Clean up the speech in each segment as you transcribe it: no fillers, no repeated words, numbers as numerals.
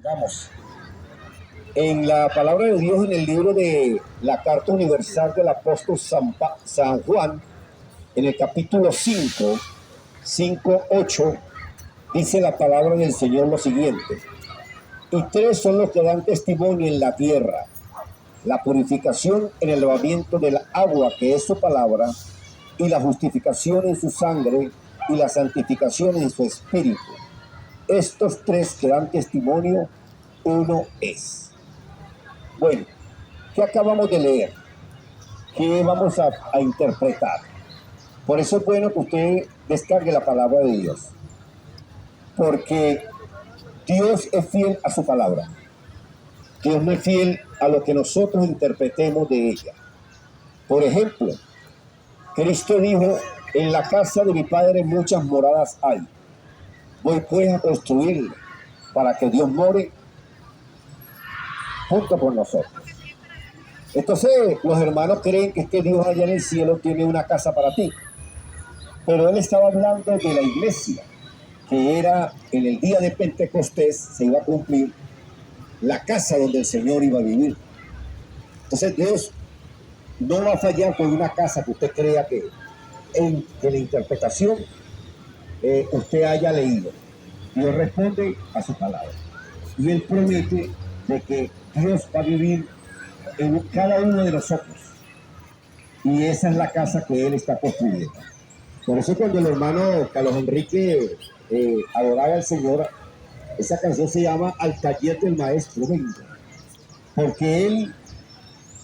Vamos. En la palabra de Dios, en el libro de la Carta Universal del Apóstol San Juan, en el capítulo 5:8, dice la palabra del Señor lo siguiente: y tres son los que dan testimonio en la tierra: la purificación en el lavamiento del agua, que es su palabra, y la justificación en su sangre, y la santificación en su espíritu. Estos tres que dan testimonio, uno es. Bueno, ¿qué acabamos de leer? ¿Qué vamos a interpretar? Por eso es bueno que usted descargue la palabra de Dios, porque Dios es fiel a su palabra. Dios no es fiel a lo que nosotros interpretemos de ella. Por ejemplo, Cristo dijo: en la casa de mi Padre muchas moradas hay. Voy pues a construirle para que Dios more junto con nosotros. Entonces los hermanos creen que Dios allá en el cielo tiene una casa para ti. Pero él estaba hablando de la iglesia, que era en el día de Pentecostés, se iba a cumplir la casa donde el Señor iba a vivir. Entonces Dios no va a fallar con una casa que usted crea que en la interpretación usted haya leído. Dios responde a su palabra. Y Él promete de que Dios va a vivir en cada uno de nosotros. Y esa es la casa que Él está construyendo. Por eso cuando el hermano Carlos Enrique adoraba al Señor, esa canción se llama Al taller del maestro vengo. Porque Él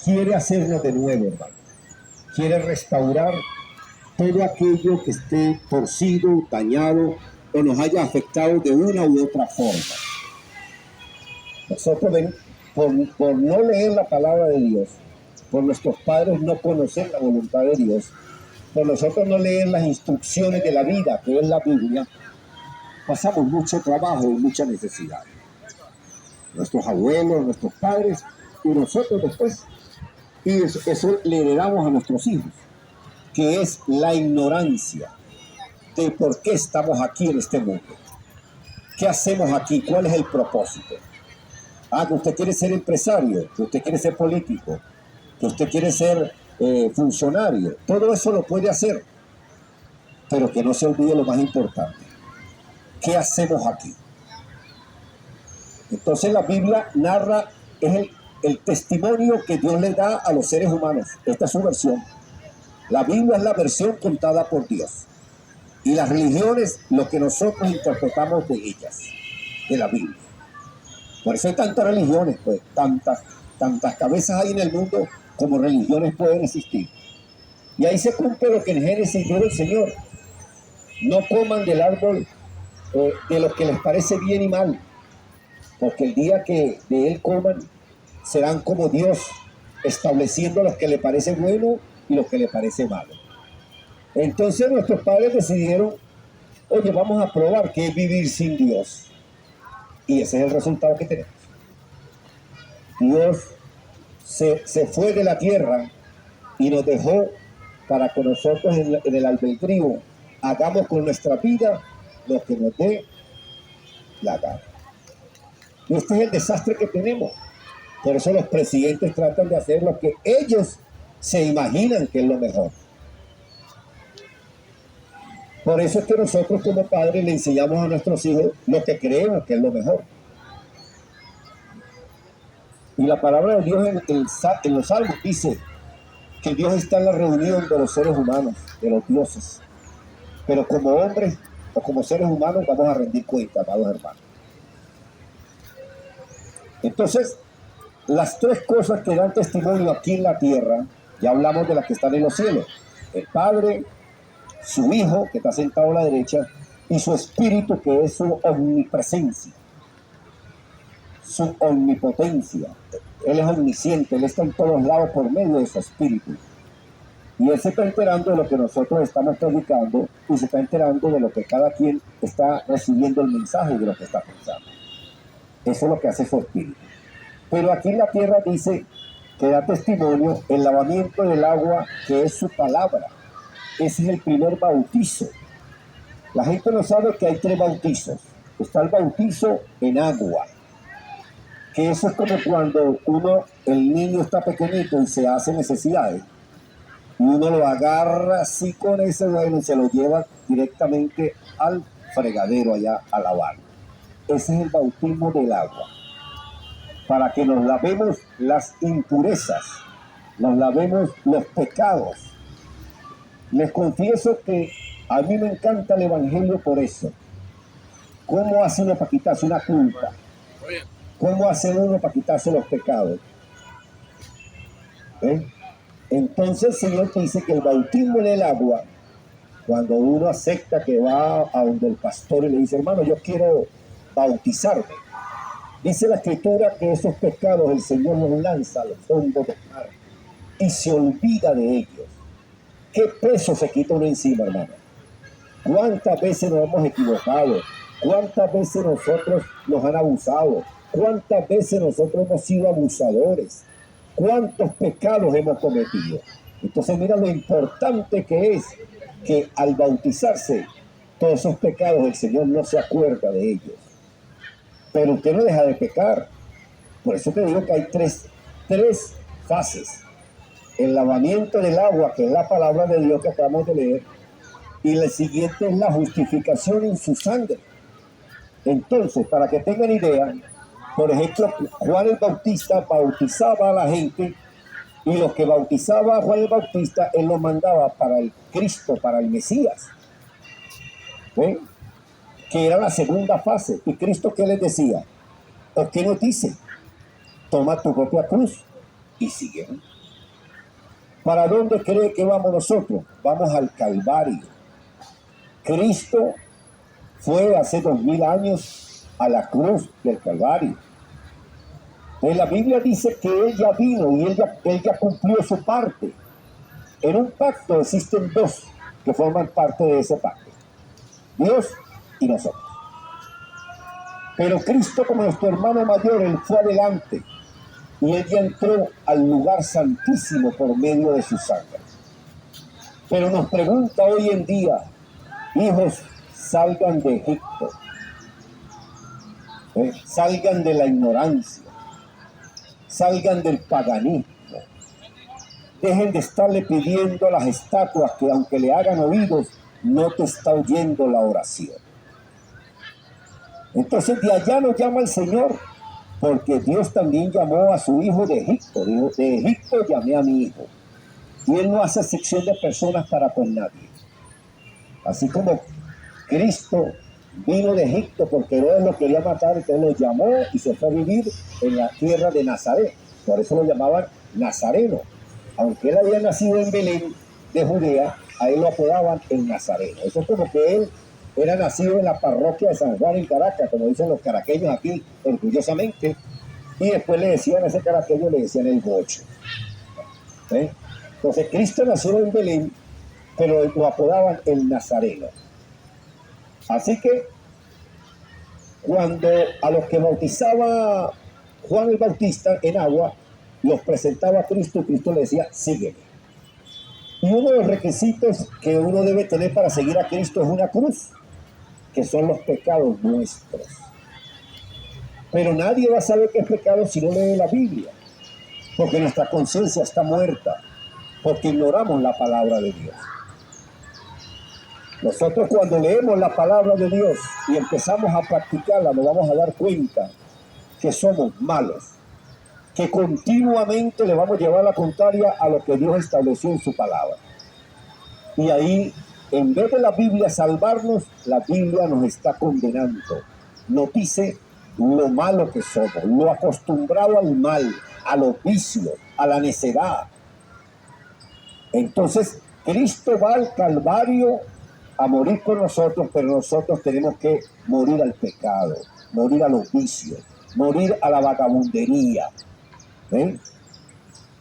quiere hacernos de nuevo, hermano. Quiere restaurar todo aquello que esté torcido, dañado o nos haya afectado de una u otra forma. Nosotros, por no leer la palabra de Dios, por nuestros padres no conocer la voluntad de Dios, por nosotros no leer las instrucciones de la vida, que es la Biblia, pasamos mucho trabajo y mucha necesidad. Nuestros abuelos, nuestros padres y nosotros después. Y eso le heredamos a nuestros hijos, que es la ignorancia de por qué estamos aquí en este mundo. ¿Qué hacemos aquí? ¿Cuál es el propósito? Que usted quiere ser empresario, que usted quiere ser político, que usted quiere ser funcionario. Todo eso lo puede hacer, pero que no se olvide lo más importante. ¿Qué hacemos aquí? Entonces la Biblia narra, es el testimonio que Dios le da a los seres humanos. Esta es su versión. La Biblia es la versión contada por Dios. Y las religiones, lo que nosotros interpretamos de ellas, de la Biblia. Por eso hay tantas religiones, pues, tantas cabezas hay en el mundo como religiones pueden existir. Y ahí se cumple lo que en Génesis dijo el Señor: no coman del árbol de lo que les parece bien y mal, porque el día que de él coman, serán como Dios, estableciendo lo que le parece bueno y lo que le parece malo. Entonces nuestros padres decidieron: oye, vamos a probar qué es vivir sin Dios. Y ese es el resultado que tenemos. Dios se fue de la tierra y nos dejó para que nosotros en el albedrío hagamos con nuestra vida lo que nos dé la gana. Y este es el desastre que tenemos. Por eso los presidentes tratan de hacer lo que ellos se imaginan que es lo mejor. Por eso es que nosotros como padres le enseñamos a nuestros hijos lo que creemos que es lo mejor. Y la palabra de Dios en los Salmos dice que Dios está en la reunión de los seres humanos, de los dioses. Pero como hombres o como seres humanos vamos a rendir cuenta, amados hermanos. Entonces, las tres cosas que dan testimonio aquí en la tierra, ya hablamos de las que están en los cielos: el Padre, su Hijo, que está sentado a la derecha, y su Espíritu, que es su omnipresencia, su omnipotencia. Él es omnisciente, Él está en todos lados por medio de su Espíritu. Y Él se está enterando de lo que nosotros estamos predicando y se está enterando de lo que cada quien está recibiendo el mensaje de lo que está pensando. Eso es lo que hace su Espíritu. Pero aquí en la tierra dice que da testimonio el lavamiento del agua, que es su palabra. Ese es el primer bautizo. La gente no sabe que hay tres bautizos. Está el bautizo en agua, que eso es como cuando el niño está pequeñito y se hace necesidades, y uno lo agarra así con ese bueno y se lo lleva directamente al fregadero allá a lavar. Ese es el bautismo del agua, para que nos lavemos las impurezas, nos lavemos los pecados. Les confieso que a mí me encanta el evangelio por eso. ¿Cómo hace uno para quitarse una culpa? ¿Cómo hace uno para quitarse los pecados? Entonces el Señor dice que el bautismo en el agua, cuando uno acepta que va a donde el pastor y le dice, hermano, yo quiero bautizarme, dice la Escritura que esos pecados el Señor los lanza a los fondos del mar y se olvida de ellos. ¿Qué peso se quita uno encima, hermano? ¿Cuántas veces nos hemos equivocado? ¿Cuántas veces nosotros nos han abusado? ¿Cuántas veces nosotros hemos sido abusadores? ¿Cuántos pecados hemos cometido? Entonces mira lo importante que es que al bautizarse todos esos pecados el Señor no se acuerda de ellos. Pero usted no deja de pecar. Por eso te digo que hay tres fases. El lavamiento del agua, que es la palabra de Dios que acabamos de leer, y la siguiente es la justificación en su sangre. Entonces, para que tengan idea, por ejemplo, Juan el Bautista bautizaba a la gente, y los que bautizaba a Juan el Bautista, él los mandaba para el Cristo, para el Mesías, que era la segunda fase. ¿Y Cristo qué les decía? ¿O qué nos dice? Toma tu propia cruz y sigue. ¿Para dónde cree que vamos nosotros? Vamos al Calvario. Cristo fue hace 2000 años a la cruz del Calvario. En la Biblia dice que Él ya vino y él ya cumplió su parte. En un pacto existen dos que forman parte de ese pacto: Dios y nosotros. Pero Cristo, como nuestro hermano mayor, Él fue adelante y Él ya entró al lugar santísimo por medio de su sangre. Pero nos pregunta hoy en día, hijos, salgan de Egipto, salgan de la ignorancia, salgan del paganismo, dejen de estarle pidiendo a las estatuas que aunque le hagan oídos, no te está oyendo la oración. Entonces de allá nos llama el Señor, porque Dios también llamó a su hijo de Egipto. Dijo, de Egipto llamé a mi hijo. Y Él no hace sección de personas para con nadie. Así como Cristo vino de Egipto porque Herodes lo quería matar, entonces lo llamó y se fue a vivir en la tierra de Nazaret. Por eso lo llamaban Nazareno. Aunque él había nacido en Belén de Judea, a él lo apodaban el Nazareno. Eso es como que él era nacido en la parroquia de San Juan en Caracas, como dicen los caraqueños aquí orgullosamente, y después le decían a ese caraqueño, le decían el gocho. Entonces Cristo nació en Belén, pero lo apodaban el Nazareno. Así que cuando a los que bautizaba Juan el Bautista en agua, los presentaba a Cristo, y Cristo le decía, sígueme. Y uno de los requisitos que uno debe tener para seguir a Cristo es una cruz, que son los pecados nuestros. Pero nadie va a saber qué es pecado si no lee la Biblia, porque nuestra conciencia está muerta, porque ignoramos la palabra de Dios. Nosotros cuando leemos la palabra de Dios y empezamos a practicarla, nos vamos a dar cuenta que somos malos, que continuamente le vamos a llevar la contraria a lo que Dios estableció en su palabra. Y ahí, en vez de la Biblia salvarnos, la Biblia nos está condenando. Nos dice lo malo que somos, lo acostumbrado al mal, a los vicios, a la necedad. Entonces, Cristo va al Calvario a morir por nosotros, pero nosotros tenemos que morir al pecado, morir a los vicios, morir a la vagabundería.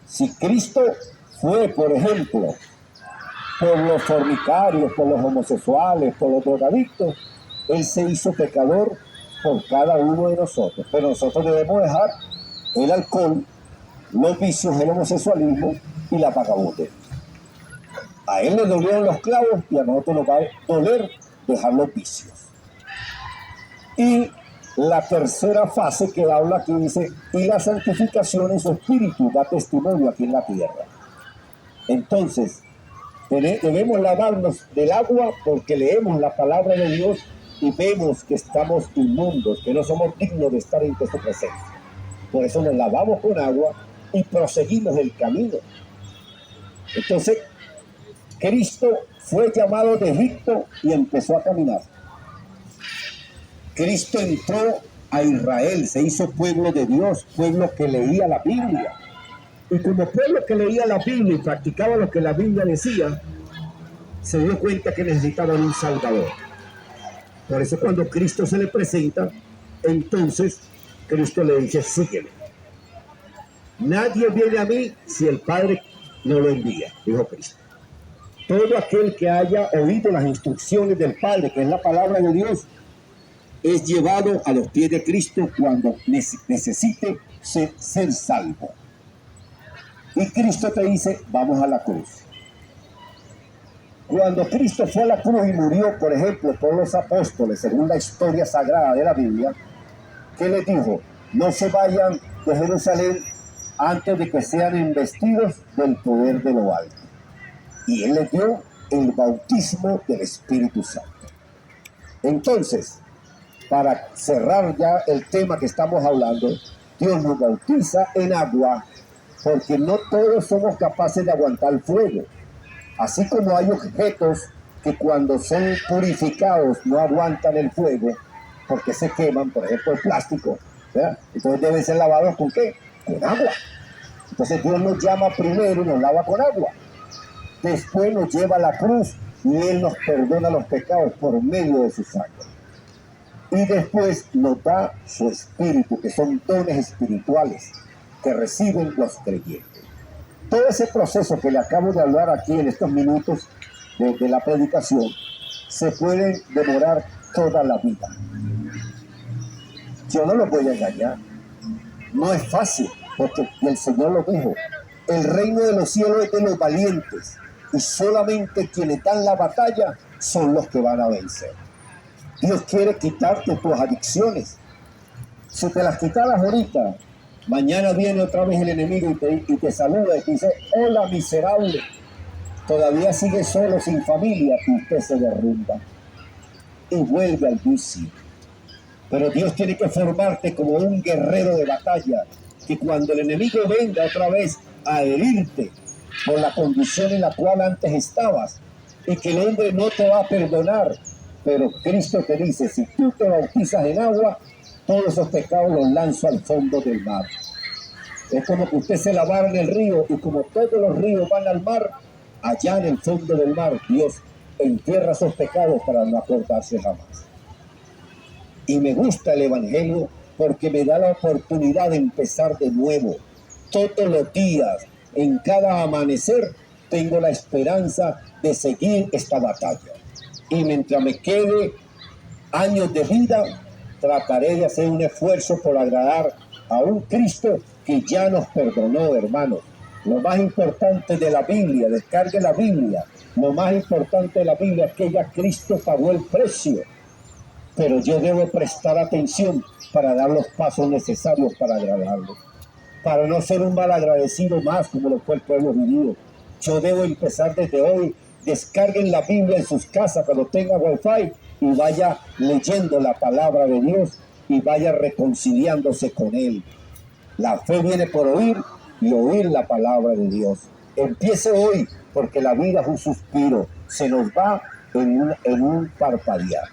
Si Cristo fue, por ejemplo, por los fornicarios, por los homosexuales, por los drogadictos, Él se hizo pecador por cada uno de nosotros. Pero nosotros debemos dejar el alcohol, los vicios, el homosexualismo y la vagabundería. A Él le dolieron los clavos y a nosotros nos va a doler dejar los vicios. Y la tercera fase que habla aquí dice, y la santificación en su espíritu da testimonio aquí en la tierra. Entonces, debemos lavarnos del agua porque leemos la palabra de Dios y vemos que estamos inmundos, que no somos dignos de estar en su presencia. Por eso nos lavamos con agua y proseguimos el camino. Entonces, Cristo fue llamado de Egipto y empezó a caminar. Cristo entró a Israel, se hizo pueblo de Dios, pueblo que leía la Biblia. Y como pueblo que leía la Biblia y practicaba lo que la Biblia decía, se dio cuenta que necesitaban un Salvador. Por eso cuando Cristo se le presenta, entonces Cristo le dice, sígueme. Nadie viene a mí si el Padre no lo envía, dijo Cristo. Todo aquel que haya oído las instrucciones del Padre, que es la palabra de Dios, es llevado a los pies de Cristo cuando necesite ser salvo. Y Cristo te dice, vamos a la cruz. Cuando Cristo fue a la cruz y murió, por ejemplo, por los apóstoles, según la historia sagrada de la Biblia, ¿qué les dijo? No se vayan de Jerusalén antes de que sean investidos del poder de lo alto. Y Él les dio el bautismo del Espíritu Santo. Entonces, para cerrar ya el tema que estamos hablando, Dios nos bautiza en agua porque no todos somos capaces de aguantar el fuego. Así como hay objetos que cuando son purificados no aguantan el fuego porque se queman, por ejemplo el plástico, ¿verdad? Entonces deben ser lavados ¿con qué? Con agua. Entonces Dios nos llama primero y nos lava con agua. Después nos lleva a la cruz y Él nos perdona los pecados por medio de su sangre. Y después nos da su espíritu, que son dones espirituales que reciben los creyentes. Todo ese proceso que le acabo de hablar aquí en estos minutos de la predicación se puede demorar toda la vida. Yo no lo voy a engañar. No es fácil, porque el Señor lo dijo. El reino de los cielos es de los valientes y solamente quienes dan la batalla son los que van a vencer. Dios quiere quitarte tus adicciones. Si te las quitaras ahorita, mañana viene otra vez el enemigo y te saluda y te dice, hola miserable, todavía sigues solo sin familia, y usted se derrumba y vuelve al vicio. Pero Dios tiene que formarte como un guerrero de batalla, que cuando el enemigo venga otra vez a herirte por la condición en la cual antes estabas, y que el hombre no te va a perdonar, pero Cristo te dice, si tú te bautizas en agua, todos esos pecados los lanzo al fondo del mar. Es como que usted se lavara en el río, y como todos los ríos van al mar, allá en el fondo del mar, Dios entierra esos pecados para no acordarse jamás. Y me gusta el Evangelio porque me da la oportunidad de empezar de nuevo. Todos los días, en cada amanecer, tengo la esperanza de seguir esta batalla. Y mientras me quede años de vida, trataré de hacer un esfuerzo por agradar a un Cristo que ya nos perdonó, hermanos. Lo más importante de la Biblia, descargue la Biblia, lo más importante de la Biblia es que ya Cristo pagó el precio. Pero yo debo prestar atención para dar los pasos necesarios para agradarlo. Para no ser un malagradecido más como lo fue el pueblo judío. Yo debo empezar desde hoy. Descarguen la Biblia en sus casas cuando tenga Wi-Fi y vaya leyendo la palabra de Dios y vaya reconciliándose con Él. La fe viene por oír y oír la palabra de Dios. Empiece hoy porque la vida es un suspiro. Se nos va en un parpadear.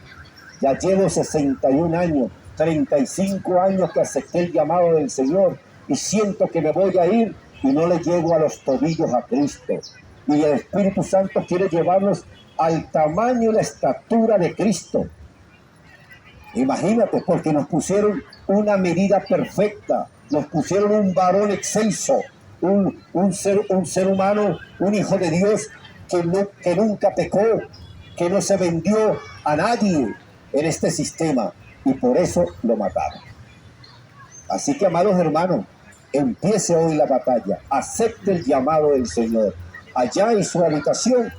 Ya llevo 61 años, 35 años que acepté el llamado del Señor y siento que me voy a ir y no le llego a los tobillos a Cristo. Y el Espíritu Santo quiere llevarnos al tamaño y la estatura de Cristo. Imagínate, porque nos pusieron una medida perfecta, nos pusieron un varón excelso, un ser humano, un hijo de Dios que nunca pecó, que no se vendió a nadie en este sistema, y por eso lo mataron. Así que, amados hermanos, empiece hoy la batalla, acepte el llamado del Señor. Allá en su habitación,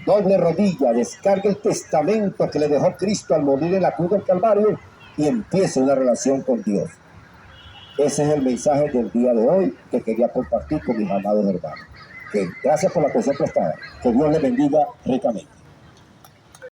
doble rodilla, descargue el testamento que le dejó Cristo al morir en la cruz del Calvario y empiece una relación con Dios. Ese es el mensaje del día de hoy que quería compartir con mis amados hermanos. Gracias por la atención prestada. Que Dios les bendiga ricamente.